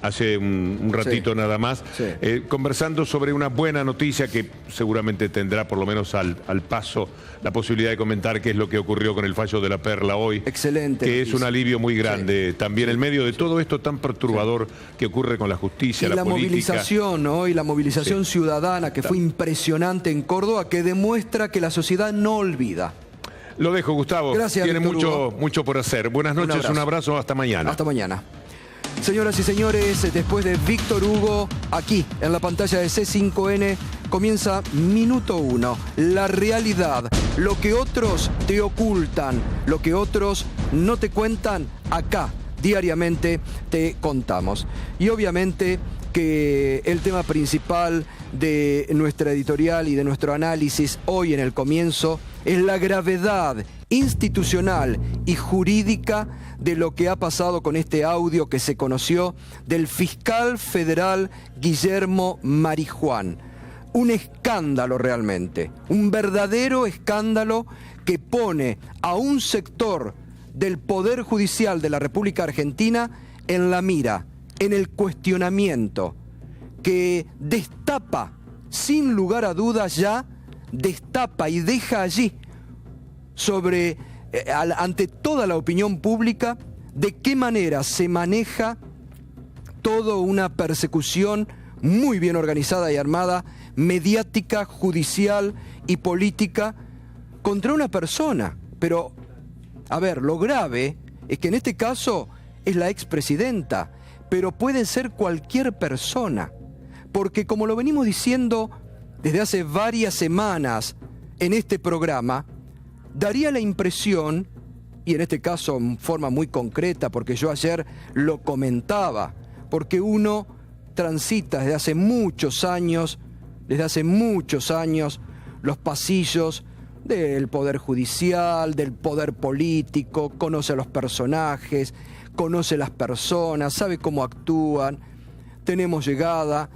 hace un ratito nada más, conversando sobre una buena noticia que seguramente tendrá por lo menos al paso la posibilidad de comentar qué es lo que ocurrió con el fallo de La Perla hoy. Excelente. Que es un alivio muy grande también en medio de todo esto tan perturbador que ocurre con la justicia, y la política. Movilización, ¿no? Y la movilización ciudadana que fue impresionante en Córdoba, que demuestra que la sociedad no olvida. Lo dejo, Gustavo. Gracias, Tiene Víctor mucho por hacer. Buenas noches, un abrazo, hasta mañana. Hasta mañana. Señoras y señores, después de Víctor Hugo, aquí en la pantalla de C5N, comienza Minuto 1. La realidad, lo que otros te ocultan, lo que otros no te cuentan, acá diariamente te contamos. Y obviamente que el tema principal de nuestra editorial y de nuestro análisis hoy en el comienzo es la gravedad institucional y jurídica de lo que ha pasado con este audio que se conoció del fiscal federal Guillermo Marijuán. Un escándalo realmente, un verdadero escándalo que pone a un sector del Poder Judicial de la República Argentina en la mira, en el cuestionamiento, que destapa, sin lugar a dudas ya, destapa y deja allí ante toda la opinión pública, de qué manera se maneja toda una persecución muy bien organizada y armada, mediática, judicial y política contra una persona. Pero, a ver, lo grave es que en este caso es la expresidenta, pero puede ser cualquier persona, porque como lo venimos diciendo desde hace varias semanas en este programa, daría la impresión, y en este caso en forma muy concreta, porque yo ayer lo comentaba, porque uno transita desde hace muchos años, los pasillos del Poder Judicial, del Poder Político, conoce a los personajes, conoce las personas, sabe cómo actúan, tenemos llegada,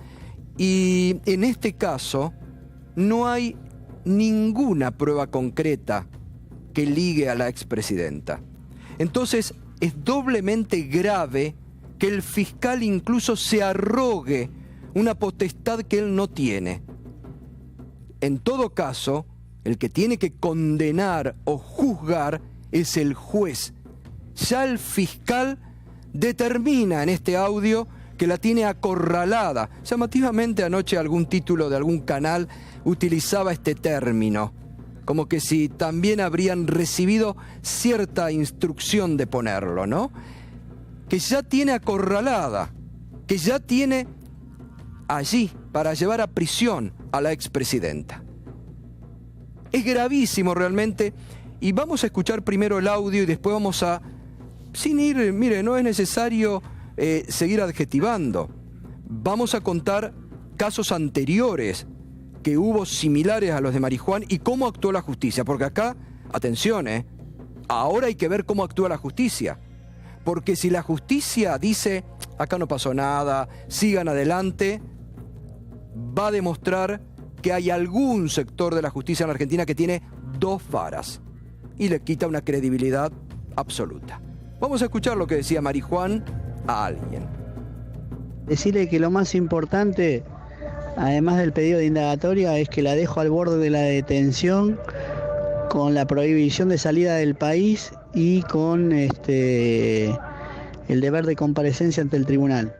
y en este caso no hay ninguna prueba concreta que ligue a la expresidenta. Entonces es doblemente grave que el fiscal incluso se arrogue una potestad que él no tiene. En todo caso, el que tiene que condenar o juzgar es el juez. Ya el fiscal determina en este audio que la tiene acorralada. Llamativamente anoche algún título de algún canal utilizaba este término, como que si también habrían recibido cierta instrucción de ponerlo, ¿no? Que ya tiene acorralada, que ya tiene allí para llevar a prisión a la expresidenta. Es gravísimo realmente, y vamos a escuchar primero el audio y después vamos a, sin ir, mire, no es necesario seguir adjetivando. Vamos a contar casos anteriores que hubo similares a los de Marijuán y cómo actuó la justicia, porque acá, atención, ahora hay que ver cómo actúa la justicia, porque si la justicia dice, acá no pasó nada, sigan adelante, va a demostrar que hay algún sector de la justicia en la Argentina que tiene dos varas y le quita una credibilidad absoluta. Vamos a escuchar lo que decía Marijuán a alguien. Decirle que lo más importante, además del pedido de indagatoria, es que la dejo al borde de la detención con la prohibición de salida del país y con el deber de comparecencia ante el tribunal.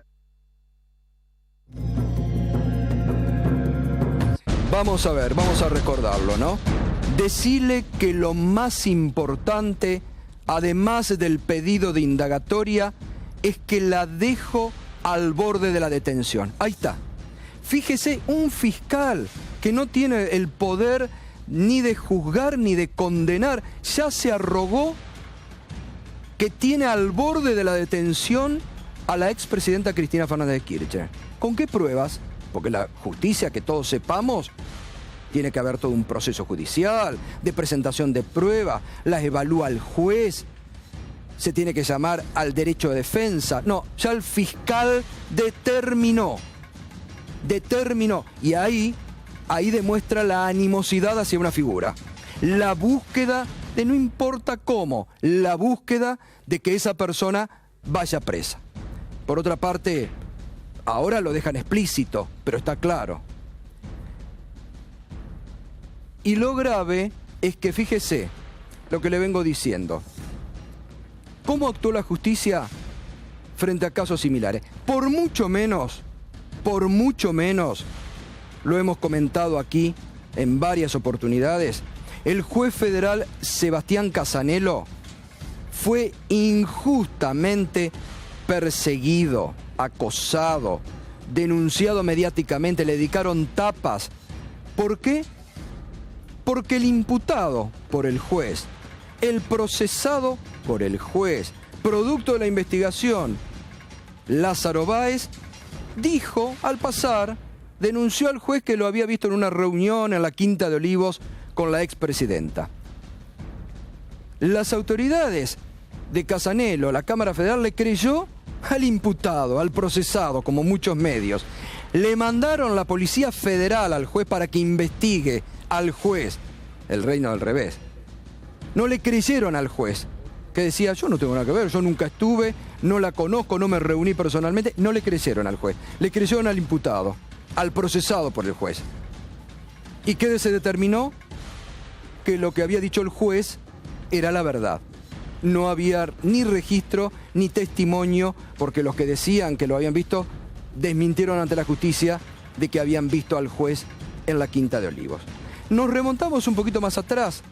Vamos a ver, vamos a recordarlo, ¿no? Decirle que lo más importante, además del pedido de indagatoria, es que la dejo al borde de la detención. Ahí está. Fíjese, un fiscal que no tiene el poder ni de juzgar ni de condenar, ya se arrogó que tiene al borde de la detención a la expresidenta Cristina Fernández de Kirchner. ¿Con qué pruebas? Porque la justicia, que todos sepamos, tiene que haber todo un proceso judicial, de presentación de pruebas, las evalúa el juez, se tiene que llamar al derecho de defensa. No, ya el fiscal determinó, y ahí demuestra la animosidad hacia una figura, la búsqueda de no importa cómo, la búsqueda de que esa persona vaya presa. Por otra parte, Ahora lo dejan explícito, pero está claro. Y lo grave es que, fíjese lo que le vengo diciendo. ¿Cómo actuó la justicia frente a casos similares? Por mucho menos, lo hemos comentado aquí en varias oportunidades, el juez federal Sebastián Casanelo fue injustamente perseguido, acosado, denunciado mediáticamente, le dedicaron tapas. ¿Por qué? Porque el imputado por el juez, el procesado por el juez, producto de la investigación, Lázaro Báez, dijo al pasar, denunció al juez que lo había visto en una reunión en la Quinta de Olivos con la expresidenta. Las autoridades de Casanelo, la Cámara Federal, le creyó al imputado, al procesado, como muchos medios. Le mandaron la Policía Federal al juez para que investigue al juez. El reino del revés. No le creyeron al juez, que decía, yo no tengo nada que ver, yo nunca estuve, no la conozco, no me reuní personalmente. No le creyeron al juez, le creyeron al imputado, al procesado por el juez. ¿Y qué se determinó? Que lo que había dicho el juez era la verdad. No había ni registro ni testimonio, porque los que decían que lo habían visto desmintieron ante la justicia de que habían visto al juez en la Quinta de Olivos. Nos remontamos un poquito más atrás,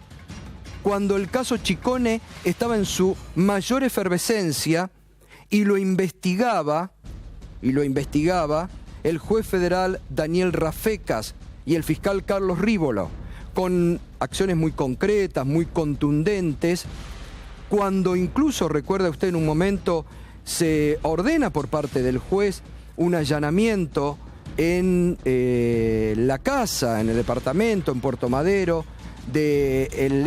cuando el caso Chicone estaba en su mayor efervescencia y lo investigaba el juez federal Daniel Rafecas y el fiscal Carlos Rívolo, con acciones muy concretas, muy contundentes, cuando incluso, recuerda usted, en un momento se ordena por parte del juez un allanamiento en la casa, en el departamento, en Puerto Madero, del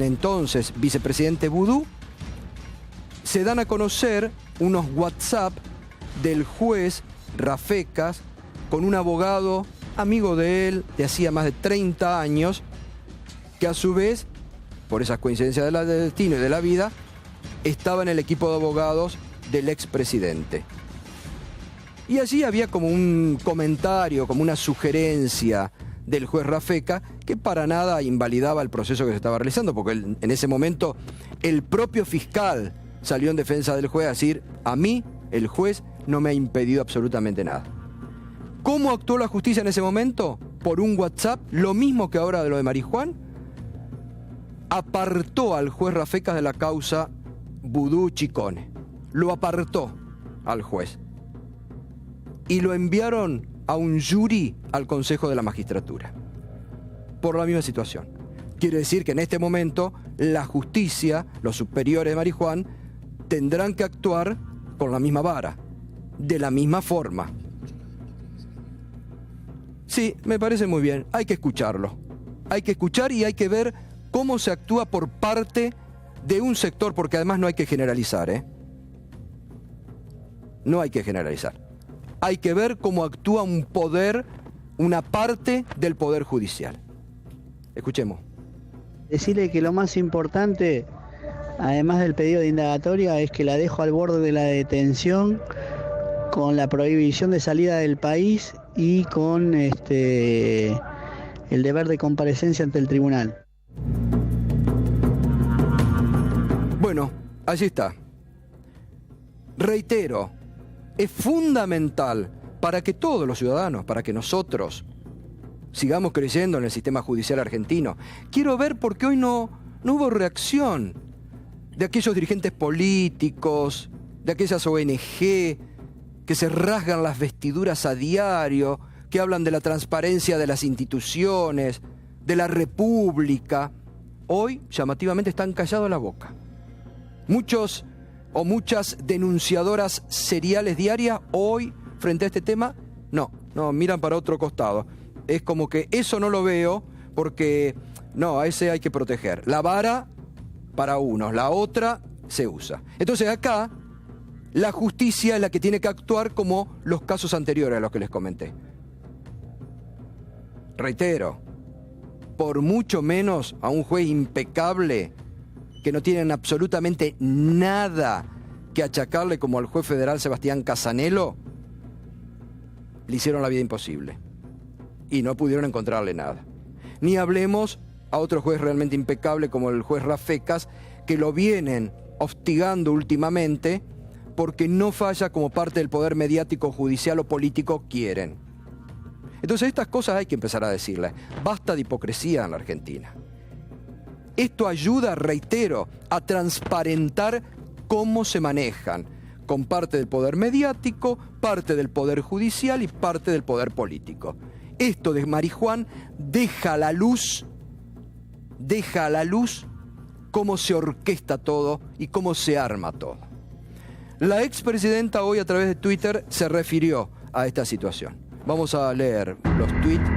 entonces vicepresidente Vudú. Se dan a conocer unos WhatsApp del juez Rafecas con un abogado amigo de él de hacía más de 30 años, que a su vez, por esas coincidencias del destino y de la vida, estaba en el equipo de abogados del expresidente. Y allí había como un comentario, como una sugerencia del juez Rafecas, que para nada invalidaba el proceso que se estaba realizando, porque en ese momento el propio fiscal salió en defensa del juez a decir, a mí el juez no me ha impedido absolutamente nada. ¿Cómo actuó la justicia en ese momento? Por un WhatsApp, lo mismo que ahora de lo de Marijuán, apartó al juez Rafecas de la causa Vudú Chicone. Lo apartó al juez. Y lo enviaron a un jury al Consejo de la Magistratura. Por la misma situación. Quiere decir que en este momento la justicia, los superiores de Marijuán, tendrán que actuar con la misma vara, de la misma forma. Sí, me parece muy bien, hay que escucharlo. Hay que escuchar y hay que ver cómo se actúa por parte de un sector, porque además no hay que generalizar, ¿eh? No hay que generalizar. Hay que ver cómo actúa un poder, una parte del Poder Judicial. Escuchemos. Decirle que lo más importante, además del pedido de indagatoria, es que la dejo al borde de la detención, con la prohibición de salida del país y con el deber de comparecencia ante el tribunal. Bueno, allí está. Reitero, es fundamental para que todos los ciudadanos, para que nosotros sigamos creyendo en el sistema judicial argentino. Quiero ver por qué hoy no hubo reacción de aquellos dirigentes políticos, de aquellas ONG que se rasgan las vestiduras a diario, que hablan de la transparencia de las instituciones, de la República. Hoy, llamativamente, están callados la boca. Muchos o muchas denunciadoras seriales diarias hoy, frente a este tema, no, miran para otro costado. Es como que eso no lo veo porque, no, a ese hay que proteger. La vara para unos, la otra se usa. Entonces acá, la justicia es la que tiene que actuar como los casos anteriores a los que les comenté. Reitero, por mucho menos a un juez impecable, que no tienen absolutamente nada que achacarle como al juez federal Sebastián Casanelo, le hicieron la vida imposible y no pudieron encontrarle nada. Ni hablemos a otro juez realmente impecable como el juez Rafecas, que lo vienen hostigando últimamente porque no falla como parte del poder mediático, judicial o político quieren. Entonces estas cosas hay que empezar a decirlas. Basta de hipocresía en la Argentina. Esto ayuda, reitero, a transparentar cómo se manejan, con parte del poder mediático, parte del poder judicial y parte del poder político. Esto de Marijuán deja a la luz cómo se orquesta todo y cómo se arma todo. La expresidenta hoy a través de Twitter se refirió a esta situación. Vamos a leer los tweets.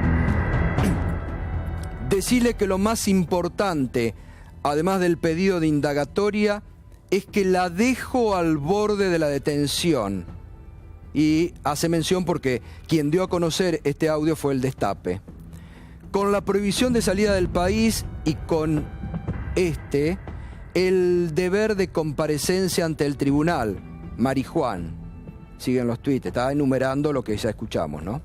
Decirle que lo más importante, además del pedido de indagatoria, es que la dejo al borde de la detención. Y hace mención porque quien dio a conocer este audio fue el Destape. Con la prohibición de salida del país y con el deber de comparecencia ante el tribunal. Marijuán. Siguen los tweets, está enumerando lo que ya escuchamos, ¿no?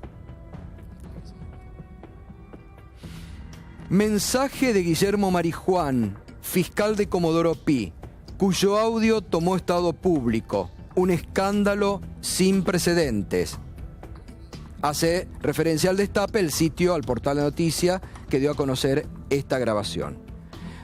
Mensaje de Guillermo Marijuán, fiscal de Comodoro Pi, cuyo audio tomó estado público. Un escándalo sin precedentes. Hace referencia al Destape, el sitio, al portal de noticias que dio a conocer esta grabación.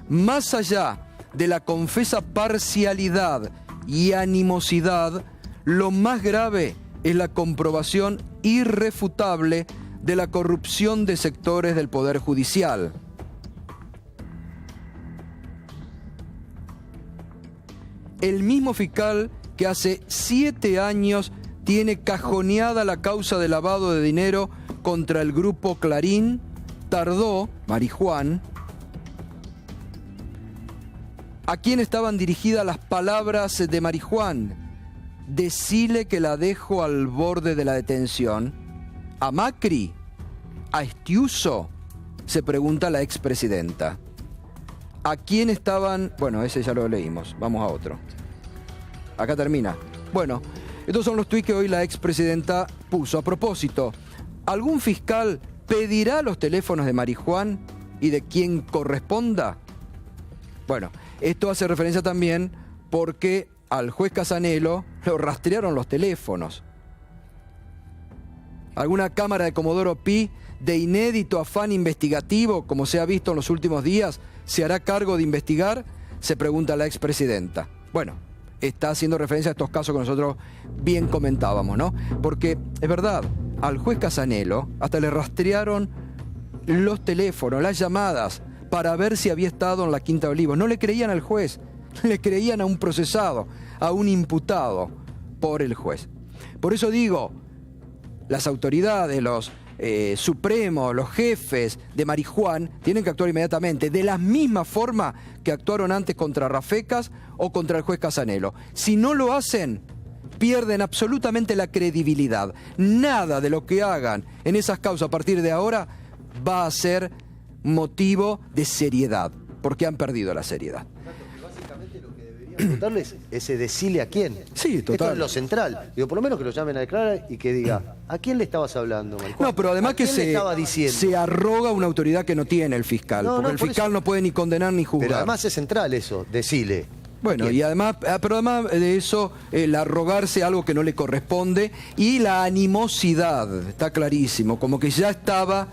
Más allá de la confesa parcialidad y animosidad, lo más grave es la comprobación irrefutable de la corrupción de sectores del Poder Judicial. El mismo fiscal que hace 7 años tiene cajoneada la causa de lavado de dinero contra el grupo Clarín, tardó, Marijuán, ¿a quién estaban dirigidas las palabras de Marijuán? Decile que la dejo al borde de la detención. ¿A Macri? ¿A Estiuso? Se pregunta la expresidenta. ¿A quién estaban? Bueno, ese ya lo leímos. Vamos a otro. Acá termina. Bueno, estos son los tuits que hoy la expresidenta puso. A propósito, ¿algún fiscal pedirá los teléfonos de Marijuán y de quien corresponda? Bueno, esto hace referencia también porque al juez Casanelo lo rastrearon los teléfonos. ¿Alguna cámara de Comodoro Pi de inédito afán investigativo, como se ha visto en los últimos días, se hará cargo de investigar? Se pregunta la expresidenta. Bueno, está haciendo referencia a estos casos que nosotros bien comentábamos, ¿no? Porque es verdad, al juez Casanelo hasta le rastrearon los teléfonos, las llamadas, para ver si había estado en la Quinta de Olivos. No le creían al juez, le creían a un procesado, a un imputado por el juez. Por eso digo, las autoridades, los supremos, los jefes de Marijuán tienen que actuar inmediatamente, de la misma forma que actuaron antes contra Rafecas o contra el juez Casanelo. Si no lo hacen, pierden absolutamente la credibilidad. Nada de lo que hagan en esas causas a partir de ahora va a ser motivo de seriedad, porque han perdido la seriedad. Básicamente lo que debería preguntarles es decirle a quién. Sí, total. Esto es lo central. Digo, por lo menos que lo llamen a declarar y que diga, ¿a quién le estabas hablando, Marijuán? No, pero además que se arroga una autoridad que no tiene el fiscal, porque el fiscal no puede ni condenar ni juzgar. Pero además es central eso, decirle. Bueno, y además, pero además de eso, el arrogarse algo que no le corresponde y la animosidad, está clarísimo, como que ya estaba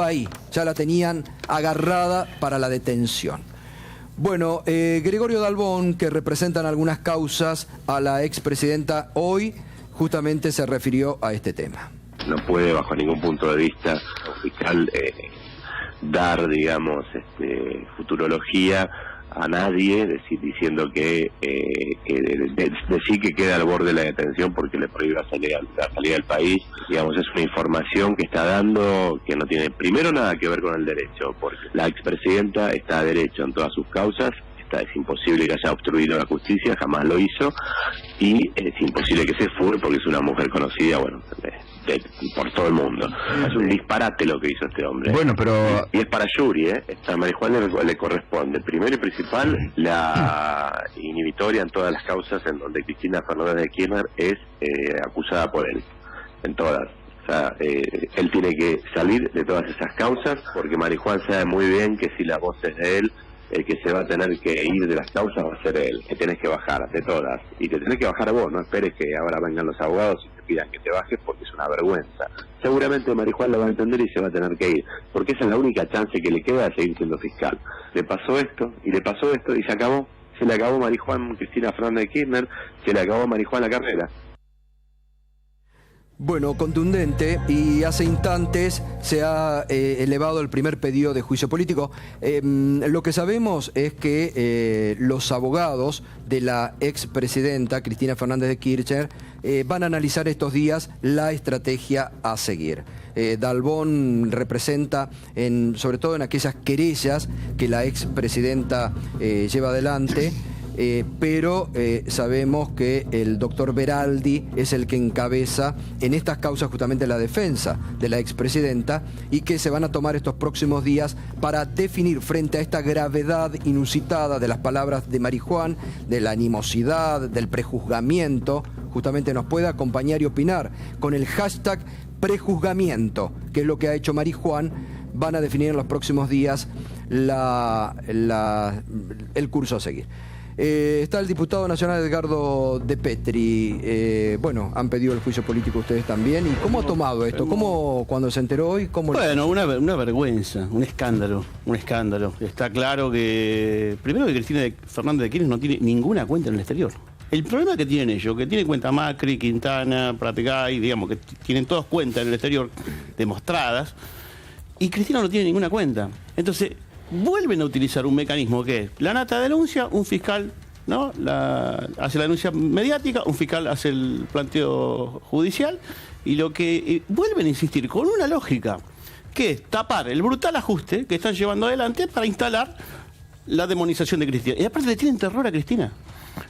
ahí, ya la tenían agarrada para la detención. Bueno, Gregorio Dalbón, que representan algunas causas a la expresidenta, hoy justamente se refirió a este tema. No puede, bajo ningún punto de vista, un fiscal dar, digamos, futurología a nadie, diciendo que decir que queda al borde de la detención porque le prohíbe la salida del país. Digamos, es una información que está dando que no tiene primero nada que ver con el derecho, porque la expresidenta está a derecho en todas sus causas. Es imposible que haya obstruido la justicia, jamás lo hizo, y es imposible que se fugue porque es una mujer conocida, bueno, por todo el mundo. Es un disparate lo que hizo este hombre. Bueno, pero... Y es para Yuri, a Marijuán le corresponde, primero y principal, la inhibitoria en todas las causas en donde Cristina Fernández de Kirchner es acusada por él, en todas. O sea, él tiene que salir de todas esas causas, porque Marijuán sabe muy bien que si la voz es de él, el que se va a tener que ir de las causas va a ser él, que tenés que bajar de todas, y te tenés que bajar vos, no esperes que ahora vengan los abogados y te pidan que te bajes porque es una vergüenza. Seguramente Marijuán lo va a entender y se va a tener que ir, porque esa es la única chance que le queda de seguir siendo fiscal. Le pasó esto, y se acabó. Se le acabó Marijuán Cristina Fernández de Kirchner, se le acabó Marijuán la carrera. Bueno, contundente, y hace instantes se ha elevado el primer pedido de juicio político. Lo que sabemos es que los abogados de la expresidenta Cristina Fernández de Kirchner van a analizar estos días la estrategia a seguir. Dalbón representa, sobre todo en aquellas querellas que la expresidenta lleva adelante, pero sabemos que el doctor Beraldi es el que encabeza en estas causas justamente la defensa de la expresidenta, y que se van a tomar estos próximos días para definir, frente a esta gravedad inusitada de las palabras de Marijuán, de la animosidad, del prejuzgamiento, justamente nos puede acompañar y opinar con el hashtag prejuzgamiento, que es lo que ha hecho Marijuán. Van a definir en los próximos días el curso a seguir. Está el diputado nacional Edgardo De Petri. Bueno, han pedido el juicio político ustedes también. ¿Y cómo ha tomado esto? ¿Cómo, cuando se enteró hoy? Bueno, una vergüenza, un escándalo. Está claro que, primero, que Cristina Fernández de Kirchner no tiene ninguna cuenta en el exterior. El problema que tienen ellos, que tienen cuenta Macri, Quintana, Pratgay, digamos, que tienen todas cuentas en el exterior demostradas, y Cristina no tiene ninguna cuenta. Entonces, vuelven a utilizar un mecanismo que es: la nata denuncia, un fiscal, ¿no?, hace la denuncia mediática, un fiscal hace el planteo judicial, y lo que vuelven a insistir con una lógica, que es tapar el brutal ajuste que están llevando adelante para instalar la demonización de Cristina. Y aparte le tienen terror a Cristina.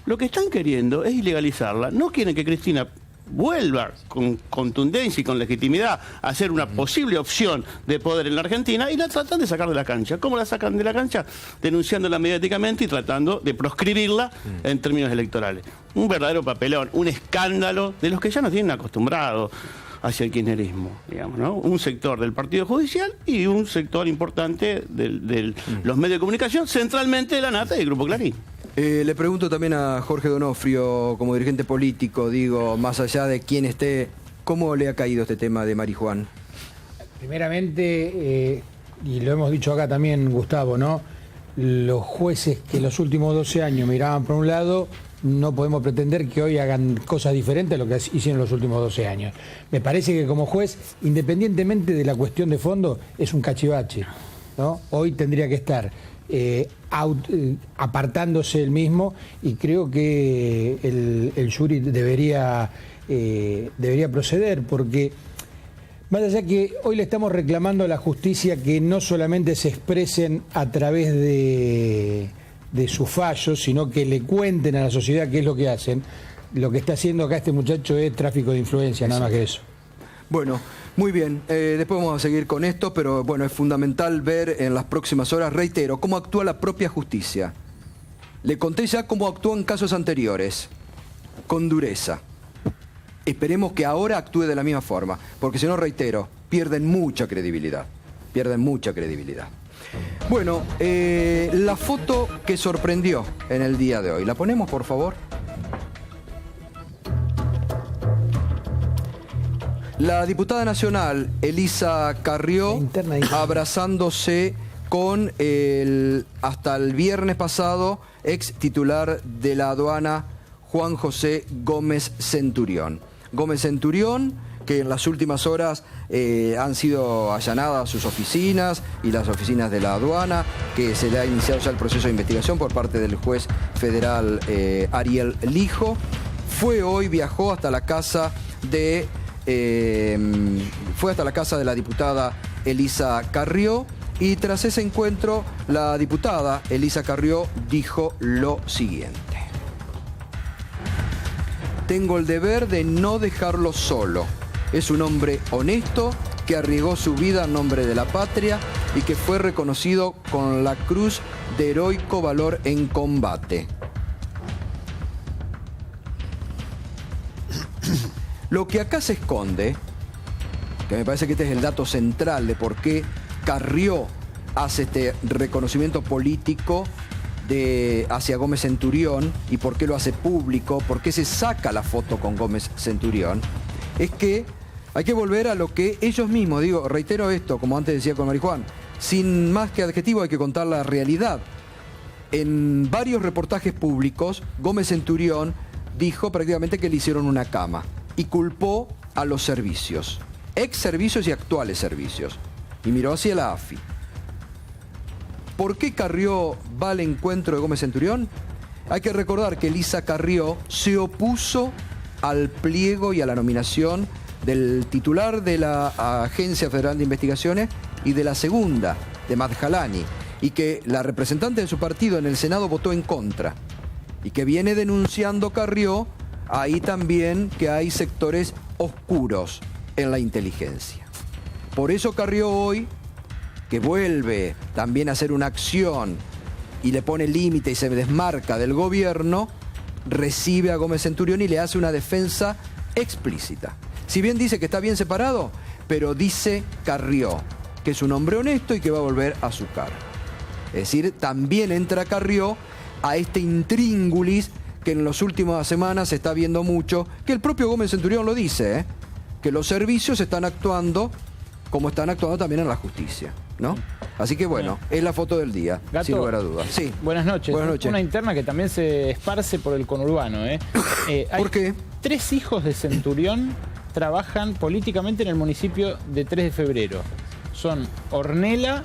Lo que están queriendo es ilegalizarla. No quieren que Cristina vuelva con contundencia y con legitimidad a ser una posible opción de poder en la Argentina, y la tratan de sacar de la cancha. ¿Cómo la sacan de la cancha? Denunciándola mediáticamente y tratando de proscribirla en términos electorales. Un verdadero papelón, un escándalo de los que ya nos tienen acostumbrados hacia el kirchnerismo, digamos, ¿no? Un sector del Partido Judicial y un sector importante de los medios de comunicación, centralmente de la Nata y del Grupo Clarín. Le pregunto también a Jorge Donofrio, como dirigente político, digo, más allá de quién esté, ¿cómo le ha caído este tema de Marijuán? Primeramente, y lo hemos dicho acá también, Gustavo, ¿no? Los jueces que los últimos 12 años miraban por un lado, no podemos pretender que hoy hagan cosas diferentes a lo que hicieron los últimos 12 años. Me parece que como juez, independientemente de la cuestión de fondo, es un cachivache, ¿no? Hoy tendría que estar apartándose él mismo, y creo que el jury debería proceder, porque más allá que hoy le estamos reclamando a la justicia que no solamente se expresen a través de sus fallos, sino que le cuenten a la sociedad qué es lo que hacen. Lo que está haciendo acá este muchacho es tráfico de influencia, nada más que eso. Bueno, muy bien, después vamos a seguir con esto, pero bueno, es fundamental ver en las próximas horas, reitero, cómo actúa la propia justicia. Le conté ya cómo actuó en casos anteriores, con dureza. Esperemos que ahora actúe de la misma forma, porque si no, reitero, pierden mucha credibilidad. Bueno, la foto que sorprendió en el día de hoy, ¿la ponemos, por favor? La diputada nacional Elisa Carrió abrazándose con el, hasta el viernes pasado, ex titular de la aduana, Juan José Gómez Centurión. Gómez Centurión, que en las últimas horas han sido allanadas sus oficinas y las oficinas de la aduana, que se le ha iniciado ya el proceso de investigación por parte del juez federal Ariel Lijo. Viajó hasta la casa de... fue hasta la casa de la diputada Elisa Carrió, y tras ese encuentro la diputada Elisa Carrió dijo lo siguiente: tengo el deber de no dejarlo solo. Es un hombre honesto que arriesgó su vida en nombre de la patria y que fue reconocido con la Cruz de Heroico Valor en Combate. Lo que acá se esconde que me parece que este es el dato central de por qué Carrió hace este reconocimiento político hacia Gómez Centurión y por qué lo hace público, por qué se saca la foto con Gómez Centurión, es que hay que volver a lo que ellos mismos, digo, reitero esto, como antes decía con Marijuán, sin más que adjetivo hay que contar la realidad. En varios reportajes públicos, Gómez Centurión dijo prácticamente que le hicieron una cama y culpó a los servicios, ex servicios y actuales servicios, y miró hacia la AFI. ¿Por qué Carrió va al encuentro de Gómez Centurión? Hay que recordar que Elisa Carrió se opuso al pliego y a la nominación del titular de la Agencia Federal de Investigaciones y de la segunda, de Madjalani, y que la representante de su partido en el Senado votó en contra, y que viene denunciando Carrió ahí también que hay sectores oscuros en la inteligencia. Por eso Carrió hoy, que vuelve también a hacer una acción y le pone límite y se desmarca del gobierno, recibe a Gómez Centurión y le hace una defensa explícita. Si bien dice que está bien separado, pero dice Carrió que es un hombre honesto y que va a volver a su cara. Es decir, también entra Carrió a este intríngulis que en las últimas semanas se está viendo mucho, que el propio Gómez Centurión lo dice, que los servicios están actuando como están actuando también en la justicia, ¿no? Así que bueno, es la foto del día, Gato, sin lugar a dudas. Sí. Buenas noches. Buenas noches. Una interna que también se esparce por el conurbano. ¿Por qué? 3 hijos de Centurión trabajan políticamente en el municipio de 3 de febrero. Son Ornella,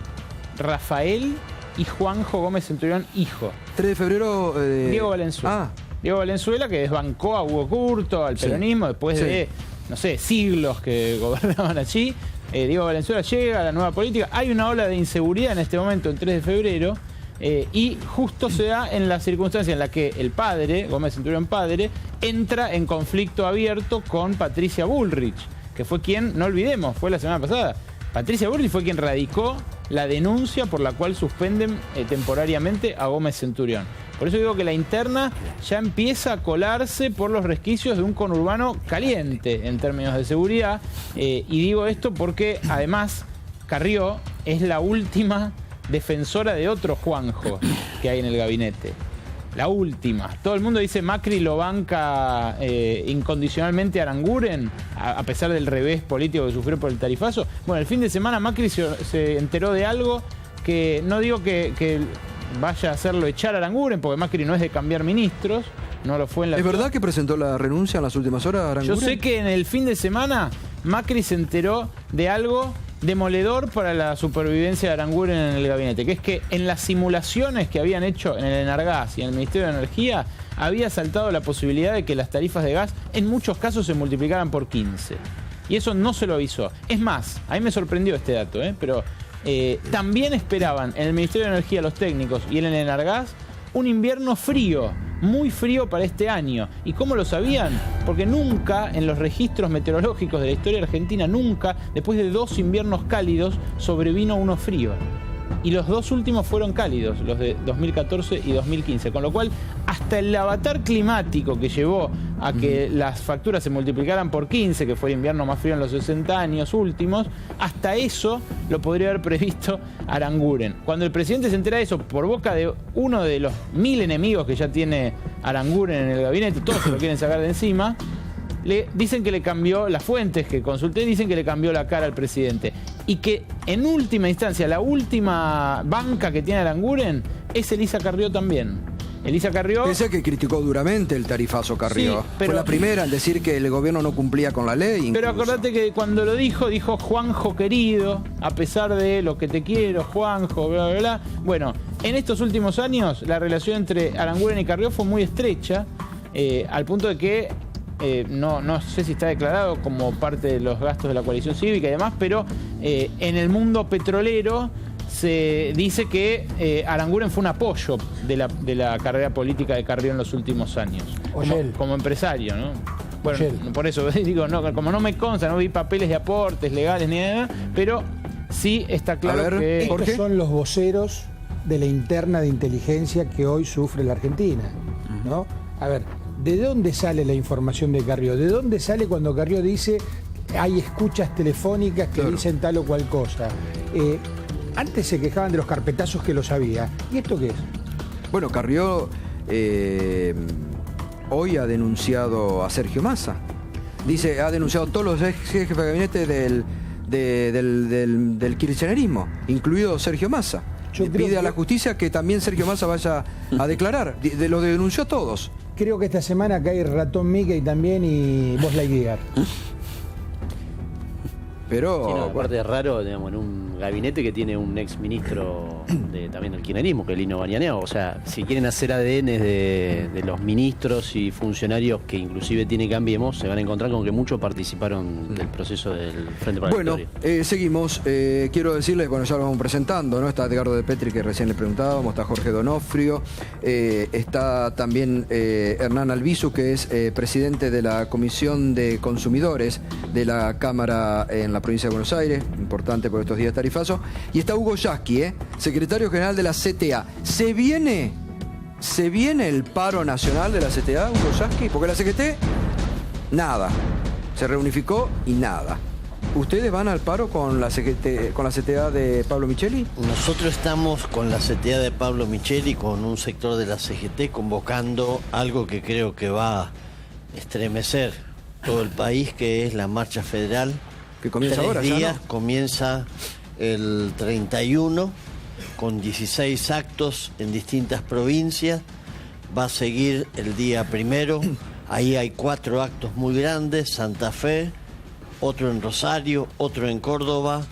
Rafael y Juanjo Gómez Centurión, hijo. 3 de febrero... Diego Valenzuela. Diego Valenzuela, que desbancó a Hugo Curto, al peronismo, después de, no sé, siglos que gobernaban allí. Diego Valenzuela llega a la nueva política. Hay una ola de inseguridad en este momento, el 3 de febrero, y justo se da en la circunstancia en la que el padre, Gómez Centurión padre, entra en conflicto abierto con Patricia Bullrich, que fue quien, no olvidemos, fue la semana pasada. Patricia Bullrich fue quien radicó la denuncia por la cual suspenden temporariamente a Gómez Centurión. Por eso digo que la interna ya empieza a colarse por los resquicios de un conurbano caliente en términos de seguridad. Y digo esto porque además Carrió es la última defensora de otro Juanjo que hay en el gabinete. La última. Todo el mundo dice Macri lo banca incondicionalmente a Aranguren, a pesar del revés político que sufrió por el tarifazo. Bueno, el fin de semana Macri se enteró de algo que no digo que vaya a hacerlo echar a Aranguren, porque Macri no es de cambiar ministros, no lo fue en la... ¿Es verdad que presentó la renuncia en las últimas horas, Aranguren? Yo sé que en el fin de semana Macri se enteró de algo demoledor para la supervivencia de Aranguren en el gabinete, que es que en las simulaciones que habían hecho en el Enargas y en el Ministerio de Energía había saltado la posibilidad de que las tarifas de gas en muchos casos se multiplicaran por 15. Y eso no se lo avisó. Es más, a mí me sorprendió este dato, pero también esperaban en el Ministerio de Energía los técnicos y en el Enargas un invierno frío, muy frío para este año. ¿Y cómo lo sabían? Porque nunca en los registros meteorológicos de la historia argentina, nunca, después de 2 inviernos cálidos, sobrevino uno frío. Y los 2 últimos fueron cálidos, los de 2014 y 2015. Con lo cual, hasta el avatar climático que llevó a que las facturas se multiplicaran por 15, que fue el invierno más frío en los 60 años últimos, hasta eso lo podría haber previsto Aranguren. Cuando el presidente se entera de eso por boca de uno de los 1000 enemigos que ya tiene Aranguren en el gabinete, todos se lo quieren sacar de encima, le dicen que le cambió, las fuentes que consulté dicen que le cambió la cara al presidente. Y que en última instancia, la última banca que tiene Aranguren es Elisa Carrió también. Elisa Carrió... Esa que criticó duramente el tarifazo Carrió. Sí, pero, fue la primera en decir que el gobierno no cumplía con la ley. Incluso. Pero acordate que cuando lo dijo Juanjo querido, a pesar de lo que te quiero, Juanjo, bla, bla, bla. Bueno, en estos últimos años la relación entre Aranguren y Carrió fue muy estrecha, al punto de que no sé si está declarado como parte de los gastos de la coalición cívica y demás, pero en el mundo petrolero se dice que Aranguren fue un apoyo de la carrera política de Carrió en los últimos años, como empresario, ¿no? Bueno, por eso digo, no, como no me consta, no vi papeles de aportes legales ni nada, pero sí está claro que... Estos son los voceros de la interna de inteligencia que hoy sufre la Argentina, ¿no? A ver, ¿de dónde sale la información de Carrió? ¿De dónde sale cuando Carrió dice hay escuchas telefónicas que dicen tal o cual cosa. Antes se quejaban de los carpetazos que los había. ¿Y esto qué es? Bueno, Carrió hoy ha denunciado a Sergio Massa. Dice, ha denunciado a todos los ex jefes de gabinete del kirchnerismo, incluido Sergio Massa. Le pide a la justicia que también Sergio Massa vaya a declarar. Los denunció a todos. Creo que esta semana cae Ratón Mickey también y Buzz Lightyear. Pero sí, no, aparte es raro, digamos, en un gabinete que tiene un ex ministro también del kirchnerismo, que es Lino Banianeo. O sea, si quieren hacer ADN de los ministros y funcionarios que inclusive tiene Cambiemos, se van a encontrar con que muchos participaron del proceso del Frente para la Victoria. Bueno, seguimos. Quiero decirles, bueno, ya lo vamos presentando, ¿no? Está Edgardo de Petri, que recién le preguntábamos, está Jorge Donofrio, está también Hernán Albizu, que es presidente de la Comisión de Consumidores de la Cámara en la provincia de Buenos Aires, importante por estos días tarifazos, y está Hugo Yasky, secretario general de la CTA. ¿Se viene el paro nacional de la CTA, Hugo Yasky? Porque la CGT, nada. Se reunificó y nada. ¿Ustedes van al paro con la CGT, con la CTA de Pablo Micheli? Nosotros estamos con la CTA de Pablo Micheli, con un sector de la CGT, convocando algo que creo que va a estremecer todo el país, que es la marcha federal. Que comienza 3 ahora, días, ya, ¿no? Comienza el 31 con 16 actos en distintas provincias. Va a seguir el día 1. Ahí hay 4 actos muy grandes: Santa Fe, otro en Rosario, otro en Córdoba,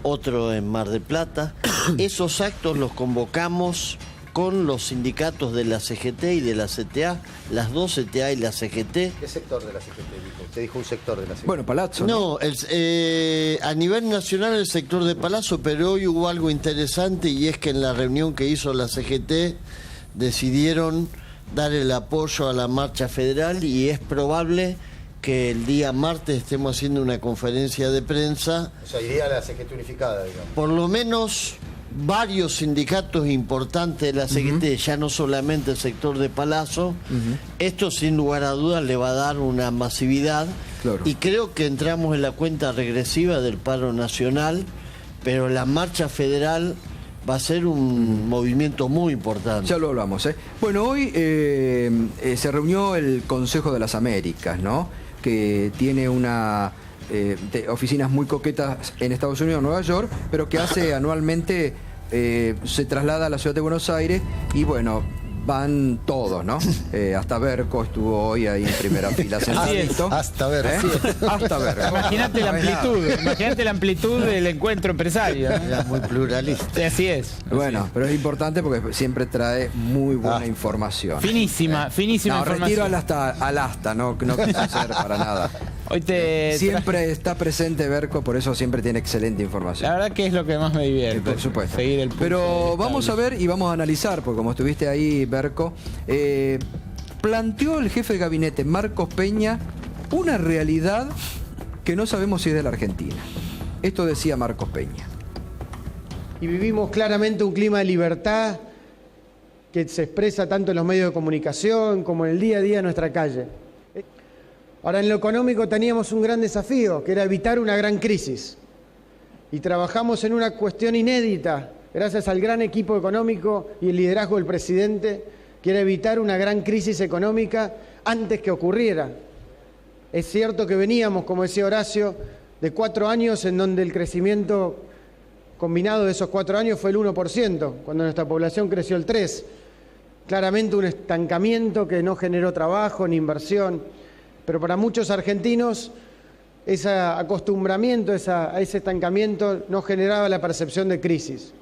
otro en Mar del Plata. Esos actos los convocamos con los sindicatos de la CGT y de la CTA, las dos CTA y la CGT. ¿Qué sector de la CGT dijo? Usted dijo un sector de la CGT. Bueno, Palazzo. No, a nivel nacional el sector de Palazzo, pero hoy hubo algo interesante, y es que en la reunión que hizo la CGT decidieron dar el apoyo a la marcha federal, y es probable que el día martes estemos haciendo una conferencia de prensa. O sea, iría a la CGT unificada, digamos. Por lo menos varios sindicatos importantes de la CGT, ya no solamente el sector de Palazzo. Esto sin lugar a dudas le va a dar una masividad, claro. Y creo que entramos en la cuenta regresiva del paro nacional, pero la marcha federal va a ser un movimiento muy importante. Ya lo hablamos, ¿eh? Bueno, hoy se reunió el Consejo de las Américas, ¿no? Que tiene oficinas muy coquetas en Estados Unidos, Nueva York, pero que hace anualmente, se traslada a la ciudad de Buenos Aires, y bueno, van todos, ¿no? Hasta Berco estuvo hoy ahí en primera fila sentadito. Hasta Berco. Hasta Berco. Imagínate la amplitud del encuentro empresario, ¿no? Era muy pluralista. Sí, así es. Bueno, pero es importante porque siempre trae muy buena información. Finísima información. Retiro al asta, no quise hacer para nada. Hoy siempre está presente Berco, por eso siempre tiene excelente información. La verdad que es lo que más me divierte. Por supuesto. Seguir el pulso. Pero vamos a ver y vamos a analizar, porque como estuviste ahí, Berco, planteó el jefe de gabinete, Marcos Peña, una realidad que no sabemos si es de la Argentina. Esto decía Marcos Peña. Y vivimos claramente un clima de libertad que se expresa tanto en los medios de comunicación como en el día a día de nuestra calle. Ahora, en lo económico teníamos un gran desafío, que era evitar una gran crisis. Y trabajamos en una cuestión inédita, gracias al gran equipo económico y el liderazgo del presidente, que era evitar una gran crisis económica antes que ocurriera. Es cierto que veníamos, como decía Horacio, de 4 años en donde el crecimiento combinado de esos 4 años fue el 1%, cuando nuestra población creció el 3%. Claramente un estancamiento que no generó trabajo ni inversión. Pero para muchos argentinos ese acostumbramiento a ese estancamiento no generaba la percepción de crisis.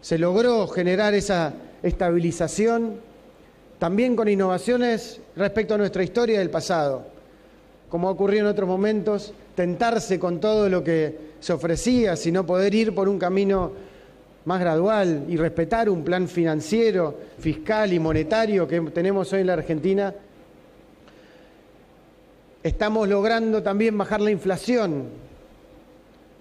Se logró generar esa estabilización también con innovaciones respecto a nuestra historia del pasado. Como ha ocurrido en otros momentos, tentarse con todo lo que se ofrecía, sino poder ir por un camino más gradual y respetar un plan financiero, fiscal y monetario que tenemos hoy en la Argentina. Estamos logrando también bajar la inflación,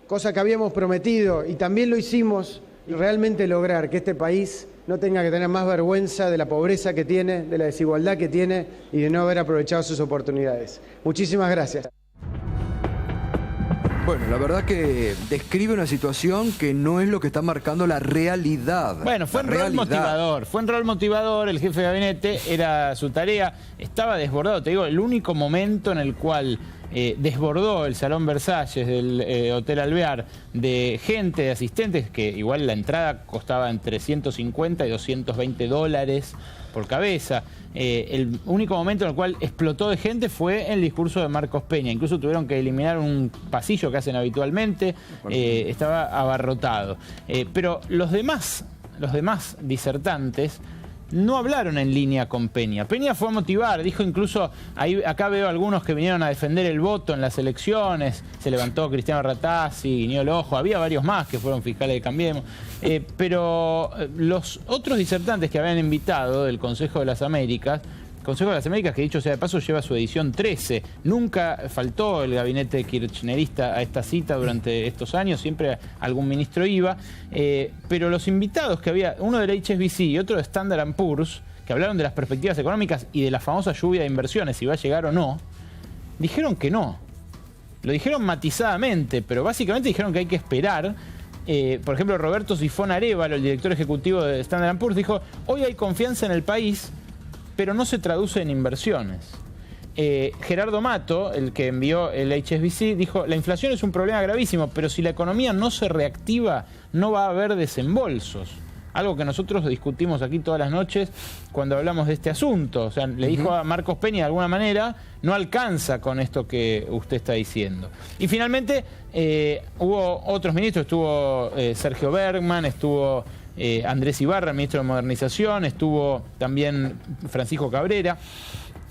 cosa que habíamos prometido, y también lo hicimos, y realmente lograr que este país no tenga que tener más vergüenza de la pobreza que tiene, de la desigualdad que tiene y de no haber aprovechado sus oportunidades. Muchísimas gracias. Bueno, la verdad que describe una situación que no es lo que está marcando la realidad. Bueno, fue un rol motivador, el jefe de gabinete, era su tarea, estaba desbordado, te digo, el único momento en el cual desbordó el Salón Versalles del Hotel Alvear de gente, de asistentes, que igual la entrada costaba entre 150 y 220 dólares por cabeza. El único momento en el cual explotó de gente fue el discurso de Marcos Peña. Incluso tuvieron que eliminar un pasillo que hacen habitualmente, estaba abarrotado. Pero los demás disertantes no hablaron en línea con Peña. Peña fue a motivar, dijo incluso, acá veo algunos que vinieron a defender el voto en las elecciones, se levantó Cristiano Ratazzi, guiñó el ojo, había varios más que fueron fiscales de Cambiemos, pero los otros disertantes que habían invitado del Consejo de las Américas, que dicho sea de paso lleva su edición 13. Nunca faltó el gabinete kirchnerista a esta cita durante estos años, siempre algún ministro iba. Pero los invitados que había, uno del HSBC y otro de Standard & Poor's, que hablaron de las perspectivas económicas y de la famosa lluvia de inversiones, si va a llegar o no, dijeron que no. Lo dijeron matizadamente, pero básicamente dijeron que hay que esperar. Por ejemplo, Roberto Sifón Arévalo, el director ejecutivo de Standard & Poor's, dijo: hoy hay confianza en el país, pero no se traduce en inversiones. Gerardo Mato, el que envió el HSBC, dijo: la inflación es un problema gravísimo, pero si la economía no se reactiva, no va a haber desembolsos. Algo que nosotros discutimos aquí todas las noches cuando hablamos de este asunto. O sea, le dijo a Marcos Peña, de alguna manera, no alcanza con esto que usted está diciendo. Y finalmente hubo otros ministros, estuvo Sergio Bergman, estuvo Andrés Ibarra, ministro de Modernización, estuvo también Francisco Cabrera.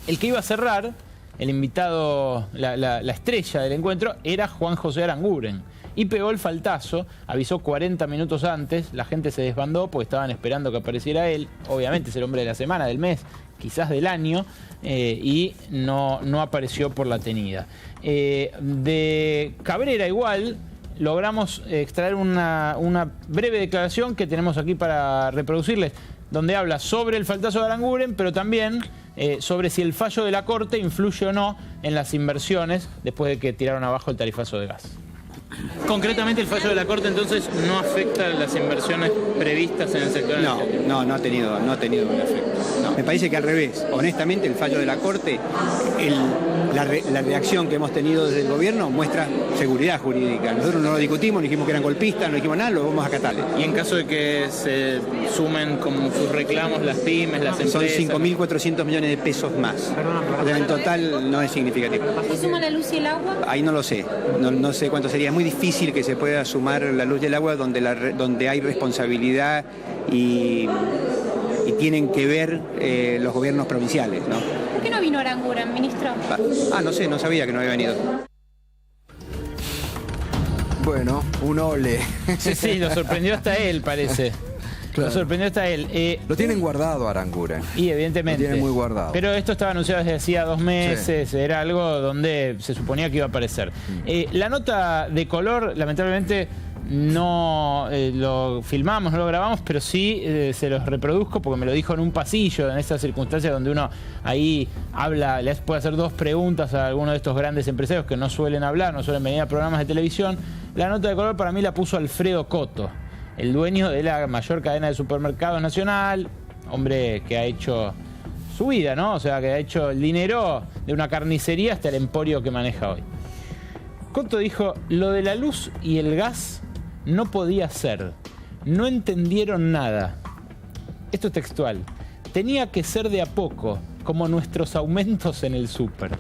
El que iba a cerrar, el invitado, la estrella del encuentro, era Juan José Aranguren. Y pegó el faltazo, avisó 40 minutos antes, la gente se desbandó porque estaban esperando que apareciera él. Obviamente es el hombre de la semana, del mes, quizás del año, y no apareció por la tenida. De Cabrera igual logramos extraer una breve declaración que tenemos aquí para reproducirles, donde habla sobre el faltazo de Aranguren, pero también sobre si el fallo de la Corte influye o no en las inversiones después de que tiraron abajo el tarifazo de gas. Concretamente, el fallo de la Corte entonces no afecta las inversiones previstas en el sector. No ha tenido un efecto. No. Me parece que al revés. Honestamente, el fallo de la Corte, la reacción que hemos tenido desde el gobierno muestra seguridad jurídica. Nosotros no lo discutimos, no dijimos que eran golpistas, no dijimos nada, lo vamos a acatarle. Y en caso de que se sumen como sus reclamos las pymes, las empresas... Son 5.400 millones de pesos más. En total no es significativo. ¿Se suma la luz y el agua? Ahí no lo sé. No sé cuánto sería. Es muy difícil que se pueda sumar la luz y el agua donde hay responsabilidad y tienen que ver los gobiernos provinciales, ¿no? ¿Por qué no vino Aranguren, ministro? No sé, no sabía que no había venido. Bueno, un ole. Sí, lo sorprendió hasta él, parece. Claro. Lo sorprendió hasta él. Lo tienen guardado Aranguren. Y evidentemente. Lo tienen muy guardado. Pero esto estaba anunciado desde hacía 2 meses, sí. Era algo donde se suponía que iba a aparecer. La nota de color, lamentablemente, no lo filmamos, no lo grabamos, pero sí se los reproduzco porque me lo dijo en un pasillo, en esas circunstancias donde uno ahí habla, les puede hacer 2 preguntas a alguno de estos grandes empresarios que no suelen hablar, no suelen venir a programas de televisión. La nota de color para mí la puso Alfredo Coto, el dueño de la mayor cadena de supermercados nacional, hombre que ha hecho su vida, ¿no? O sea, que ha hecho el dinero de una carnicería hasta el emporio que maneja hoy. Coto dijo: lo de la luz y el gas no podía ser. No entendieron nada. Esto es textual. Tenía que ser de a poco, como nuestros aumentos en el súper.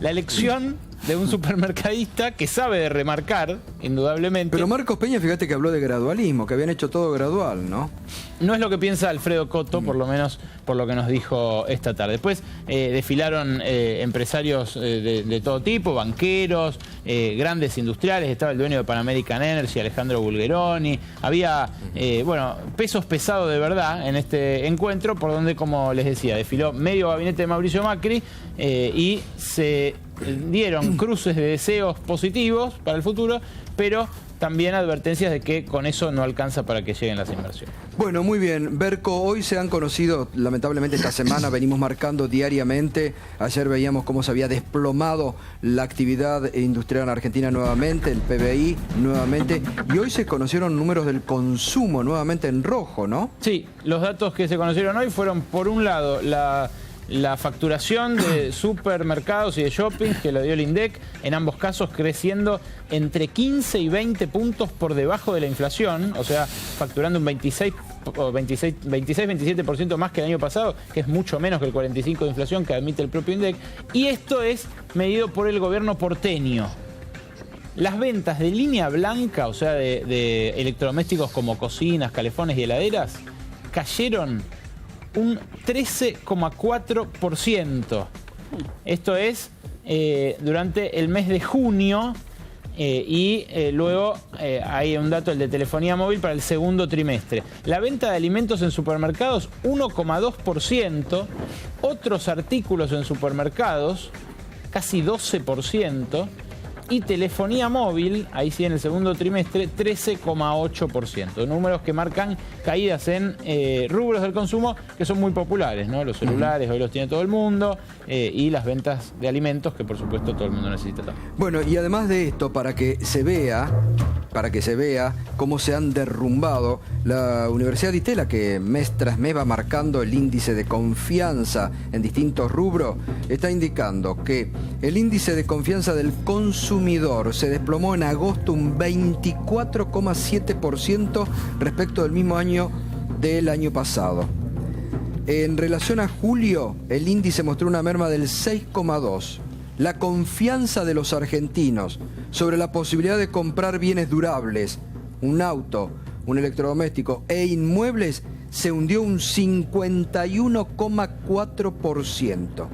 La elección de un supermercadista que sabe de remarcar, indudablemente. Pero Marcos Peña, fíjate que habló de gradualismo, que habían hecho todo gradual, ¿no? No es lo que piensa Alfredo Coto, por lo menos por lo que nos dijo esta tarde. Después desfilaron empresarios de todo tipo, banqueros, grandes industriales. Estaba el dueño de Pan American Energy, Alejandro Bulgeroni. Había, pesos pesados de verdad en este encuentro, por donde, como les decía, desfiló medio gabinete de Mauricio Macri y se dieron cruces de deseos positivos para el futuro, pero también advertencias de que con eso no alcanza para que lleguen las inversiones. Bueno, muy bien. Berco, hoy se han conocido, lamentablemente esta semana venimos marcando diariamente, ayer veíamos cómo se había desplomado la actividad industrial en Argentina nuevamente, el PBI nuevamente, y hoy se conocieron números del consumo nuevamente en rojo, ¿no? Sí, los datos que se conocieron hoy fueron, por un lado, la facturación de supermercados y de shopping que lo dio el INDEC, en ambos casos creciendo entre 15 y 20 puntos por debajo de la inflación, o sea, facturando un 26-27% más que el año pasado, que es mucho menos que el 45% de inflación que admite el propio INDEC, y esto es medido por el gobierno porteño. Las ventas de línea blanca, o sea, de electrodomésticos como cocinas, calefones y heladeras, cayeron un 13,4%. Esto es durante el mes de junio y luego hay un dato, el de telefonía móvil, para el segundo trimestre. La venta de alimentos en supermercados, 1,2%. Otros artículos en supermercados, casi 12%. Y telefonía móvil, ahí sí en el segundo trimestre, 13,8%. Números que marcan caídas en rubros del consumo que son muy populares, ¿no? Los celulares hoy los tiene todo el mundo, y las ventas de alimentos que por supuesto todo el mundo necesita también. Bueno, y además de esto, para que se vea cómo se han derrumbado, la Universidad de Itela, que mes tras mes va marcando el índice de confianza en distintos rubros, está indicando que el índice de confianza del consumidor se desplomó en agosto un 24,7% respecto del mismo año del año pasado. En relación a julio, el índice mostró una merma del 6,2%. La confianza de los argentinos sobre la posibilidad de comprar bienes durables, un auto, un electrodoméstico e inmuebles se hundió un 51,4%.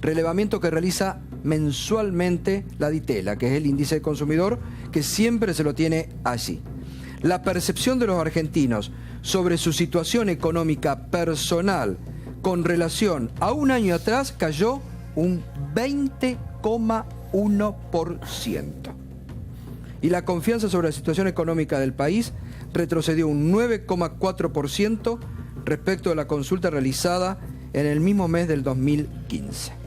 Relevamiento que realiza mensualmente la Ditela, que es el índice de consumidor, que siempre se lo tiene allí. La percepción de los argentinos sobre su situación económica personal con relación a un año atrás cayó un 20,1%. Y la confianza sobre la situación económica del país retrocedió un 9,4% respecto de la consulta realizada en el mismo mes del 2015.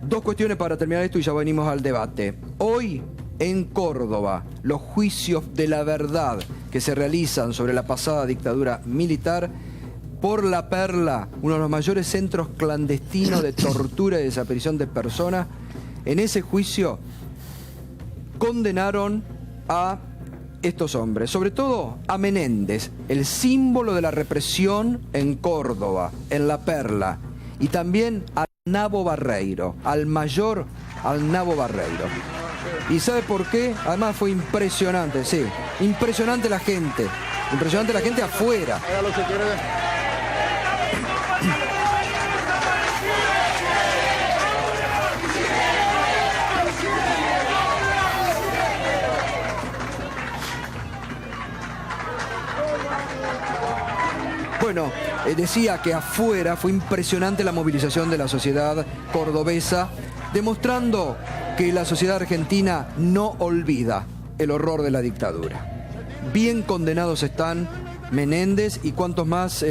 Dos cuestiones para terminar esto y ya venimos al debate. Hoy en Córdoba, los juicios de la verdad que se realizan sobre la pasada dictadura militar por La Perla, uno de los mayores centros clandestinos de tortura y desaparición de personas. En ese juicio condenaron a estos hombres, sobre todo a Menéndez, el símbolo de la represión en Córdoba, en La Perla, y también al Nabo Barreiro, al mayor al Nabo Barreiro. ¿Y sabe por qué? Además fue impresionante, sí, impresionante la gente afuera. Bueno, decía que afuera fue impresionante la movilización de la sociedad cordobesa, demostrando que la sociedad argentina no olvida el horror de la dictadura. Bien condenados están Menéndez y ¿cuántos más,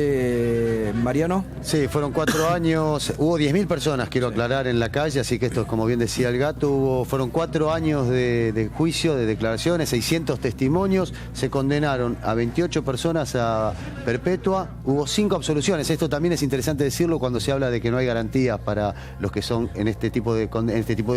Mariano? Sí, fueron 4 años, hubo 10.000 personas, quiero aclarar, en la calle, así que esto es como bien decía el gato, fueron 4 años de juicio, de declaraciones, 600 testimonios, se condenaron a 28 personas a perpetua, hubo 5 absoluciones, esto también es interesante decirlo cuando se habla de que no hay garantías para los que son en este tipo de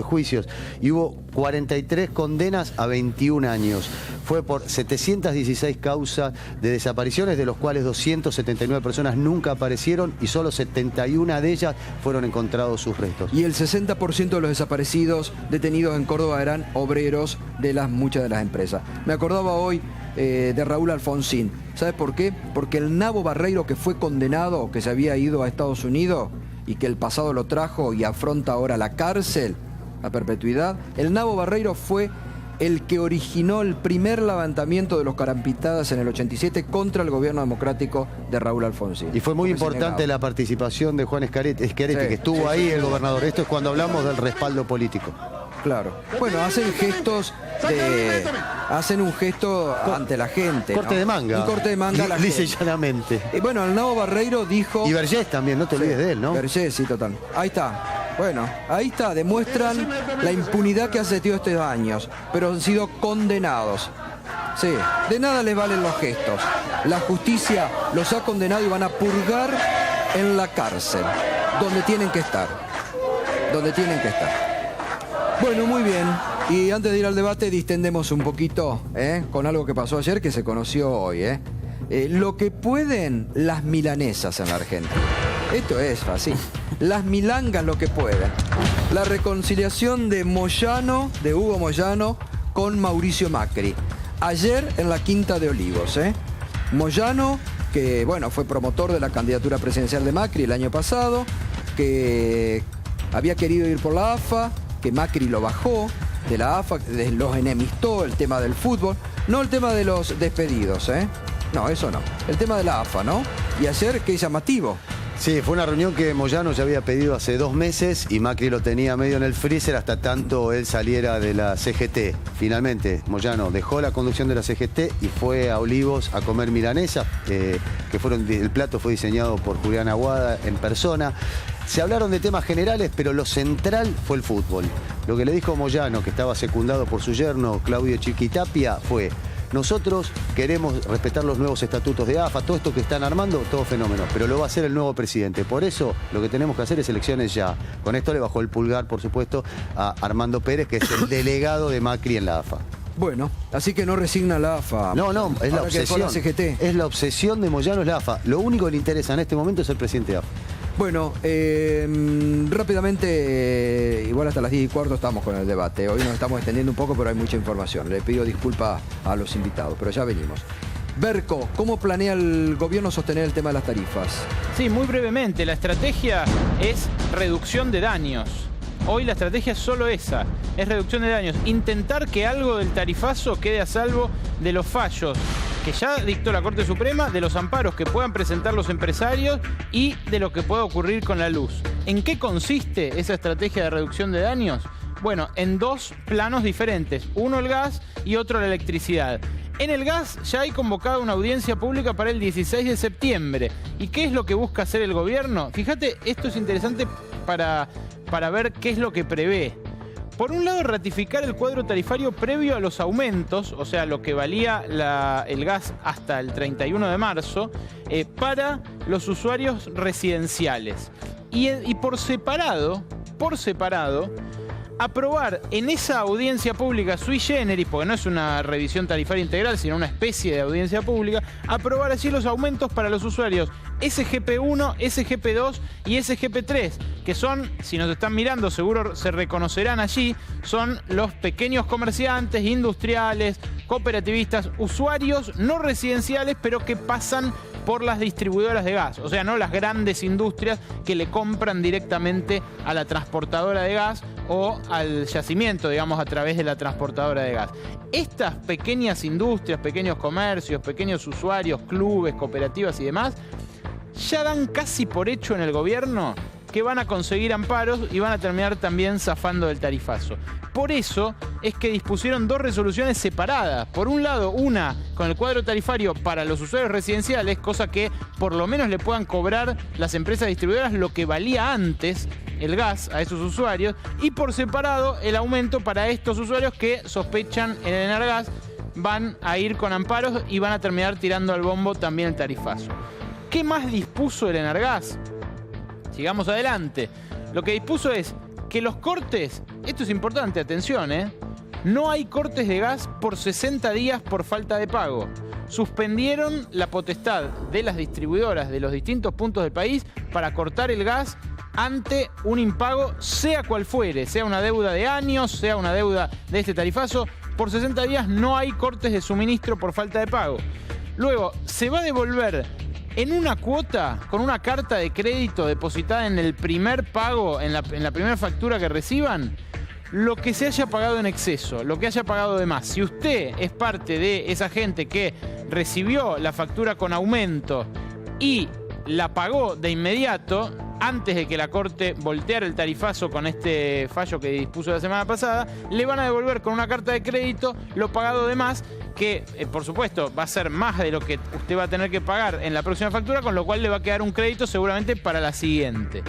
juicios, y hubo 43 condenas a 21 años, fue por 716 causas de desaparición, de los cuales 279 personas nunca aparecieron y solo 71 de ellas fueron encontrados sus restos. Y el 60% de los desaparecidos detenidos en Córdoba eran obreros de muchas de las empresas. Me acordaba hoy de Raúl Alfonsín. ¿Sabes por qué? Porque el Nabo Barreiro, que fue condenado, que se había ido a Estados Unidos y que el pasado lo trajo y afronta ahora la cárcel, a perpetuidad, el Nabo Barreiro fue el que originó el primer levantamiento de los Carampitadas en el 87 contra el gobierno democrático de Raúl Alfonsín. Y fue muy importante la participación de Juan Schiaretti, Sí, que estuvo ahí, el gobernador. Esto es cuando hablamos del respaldo político. Claro. Bueno, hacen gestos hacen un gesto ante la gente. Corte, ¿no?, de manga. Un corte de manga a la Lisa y gente. llanamente. Y bueno, Arnaldo Barreiro dijo... Y Vergés también, no te olvides de él, ¿no? Vergés, sí, total. Ahí está. Bueno, ahí está. Demuestran la impunidad que ha sentido estos años, pero han sido condenados. Sí, de nada les valen los gestos. La justicia los ha condenado y van a purgar en la cárcel, donde tienen que estar. Donde tienen que estar. Bueno, muy bien. Y antes de ir al debate, distendemos un poquito con algo que pasó ayer, que se conoció hoy. Lo que pueden las milanesas en la Argentina. Esto es fácil. Las milangas lo que pueden. La reconciliación de Moyano, de Hugo Moyano, con Mauricio Macri. Ayer en la Quinta de Olivos. Moyano, que bueno, fue promotor de la candidatura presidencial de Macri el año pasado, que había querido ir por la AFA, que Macri lo bajó de la AFA, los enemistó, el tema del fútbol, no el tema de los despedidos, no, eso no, el tema de la AFA, ¿no? Y ayer, qué llamativo. Sí, fue una reunión que Moyano ya había pedido hace 2 meses y Macri lo tenía medio en el freezer hasta tanto él saliera de la CGT. Finalmente, Moyano dejó la conducción de la CGT y fue a Olivos a comer milanesa, el plato fue diseñado por Julián Aguada en persona. Se hablaron de temas generales, pero lo central fue el fútbol. Lo que le dijo Moyano, que estaba secundado por su yerno Claudio Chiquitapia, fue: nosotros queremos respetar los nuevos estatutos de AFA, todo esto que están armando, todo fenómeno, pero lo va a hacer el nuevo presidente. Por eso lo que tenemos que hacer es elecciones ya. Con esto le bajó el pulgar, por supuesto, a Armando Pérez, que es el delegado de Macri en la AFA. Bueno, así que no resigna la AFA. No, es la Ahora que dejó obsesión. la CGT. Es la obsesión de Moyano, es la AFA. Lo único que le interesa en este momento es el presidente de AFA. Bueno, rápidamente, igual hasta las 10:15 estamos con el debate. Hoy nos estamos extendiendo un poco, pero hay mucha información. Le pido disculpas a los invitados, pero ya venimos. Berco, ¿cómo planea el gobierno sostener el tema de las tarifas? Sí, muy brevemente. La estrategia es reducción de daños. Hoy la estrategia es solo esa, es reducción de daños. Intentar que algo del tarifazo quede a salvo de los fallos que ya dictó la Corte Suprema, de los amparos que puedan presentar los empresarios y de lo que pueda ocurrir con la luz. ¿En qué consiste esa estrategia de reducción de daños? Bueno, en 2 planos diferentes. Uno el gas y otro la electricidad. En el gas ya hay convocada una audiencia pública para el 16 de septiembre. ¿Y qué es lo que busca hacer el gobierno? Fíjate, esto es interesante para ver qué es lo que prevé. Por un lado, ratificar el cuadro tarifario previo a los aumentos, o sea, lo que valía el gas hasta el 31 de marzo, para los usuarios residenciales. Y por separado, aprobar en esa audiencia pública sui generis, porque no es una revisión tarifaria integral, sino una especie de audiencia pública, aprobar así los aumentos para los usuarios SGP1, SGP2 y SGP3, que son, si nos están mirando, seguro se reconocerán allí, son los pequeños comerciantes, industriales, cooperativistas, usuarios no residenciales, pero que pasan por las distribuidoras de gas, o sea, no las grandes industrias que le compran directamente a la transportadora de gas o al yacimiento, digamos, a través de la transportadora de gas. Estas pequeñas industrias, pequeños comercios, pequeños usuarios, clubes, cooperativas y demás, ya dan casi por hecho en el gobierno que van a conseguir amparos y van a terminar también zafando del tarifazo. Por eso es que dispusieron 2 resoluciones separadas. Por un lado, una con el cuadro tarifario para los usuarios residenciales, cosa que por lo menos le puedan cobrar las empresas distribuidoras lo que valía antes el gas a esos usuarios. Y por separado, el aumento para estos usuarios que sospechan en el Enargas van a ir con amparos y van a terminar tirando al bombo también el tarifazo. ¿Qué más dispuso el Enargas? Sigamos adelante. Lo que dispuso es que los cortes, esto es importante, atención, no hay cortes de gas por 60 días por falta de pago. Suspendieron la potestad de las distribuidoras de los distintos puntos del país para cortar el gas ante un impago, sea cual fuere, sea una deuda de años, sea una deuda de este tarifazo. Por 60 días no hay cortes de suministro por falta de pago. Luego, se va a devolver en una cuota, con una carta de crédito depositada en el primer pago, en la primera factura que reciban, lo que se haya pagado en exceso, lo que haya pagado de más. Si usted es parte de esa gente que recibió la factura con aumento y la pagó de inmediato, antes de que la Corte volteara el tarifazo con este fallo que dispuso la semana pasada, le van a devolver con una carta de crédito lo pagado de más, que por supuesto va a ser más de lo que usted va a tener que pagar en la próxima factura, con lo cual le va a quedar un crédito seguramente para la siguiente.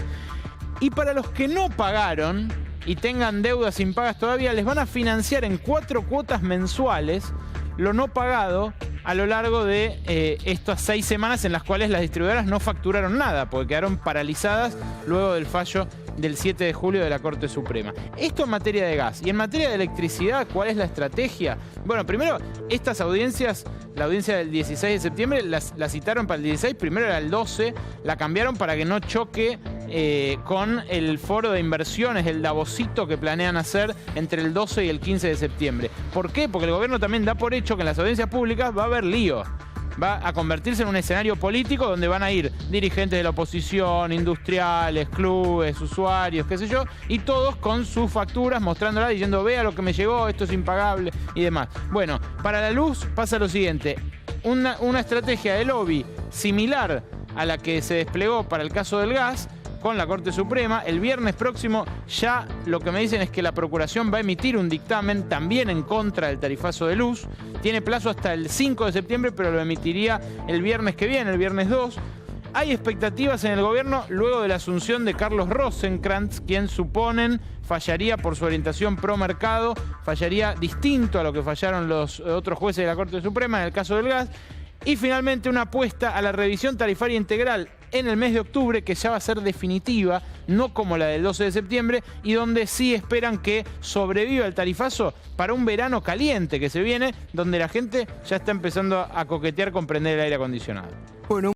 Y para los que no pagaron y tengan deudas impagas todavía, les van a financiar en 4 cuotas mensuales lo no pagado a lo largo de estas 6 semanas en las cuales las distribuidoras no facturaron nada, porque quedaron paralizadas luego del fallo del 7 de julio de la Corte Suprema. Esto en materia de gas. Y en materia de electricidad, ¿cuál es la estrategia? Bueno, primero, estas audiencias, la audiencia del 16 de septiembre, la citaron para el 16, primero era el 12, la cambiaron para que no choque con el foro de inversiones, el Davosito que planean hacer entre el 12 y el 15 de septiembre. ¿Por qué? Porque el gobierno también da por hecho que en las audiencias públicas va a haber lío. Va a convertirse en un escenario político donde van a ir dirigentes de la oposición, industriales, clubes, usuarios, qué sé yo, y todos con sus facturas mostrándolas, diciendo, vea lo que me llegó, esto es impagable y demás. Bueno, para la luz pasa lo siguiente, una estrategia de lobby similar a la que se desplegó para el caso del gas, con la Corte Suprema. El viernes próximo ya lo que me dicen es que la Procuración va a emitir un dictamen también en contra del tarifazo de luz. Tiene plazo hasta el 5 de septiembre, pero lo emitiría el viernes que viene, el viernes 2. Hay expectativas en el gobierno luego de la asunción de Carlos Rosenkrantz, quien suponen fallaría por su orientación pro mercado, fallaría distinto a lo que fallaron los otros jueces de la Corte Suprema en el caso del gas. Y finalmente una apuesta a la revisión tarifaria integral en el mes de octubre, que ya va a ser definitiva, no como la del 12 de septiembre, y donde sí esperan que sobreviva el tarifazo para un verano caliente que se viene, donde la gente ya está empezando a coquetear con prender el aire acondicionado. Bueno.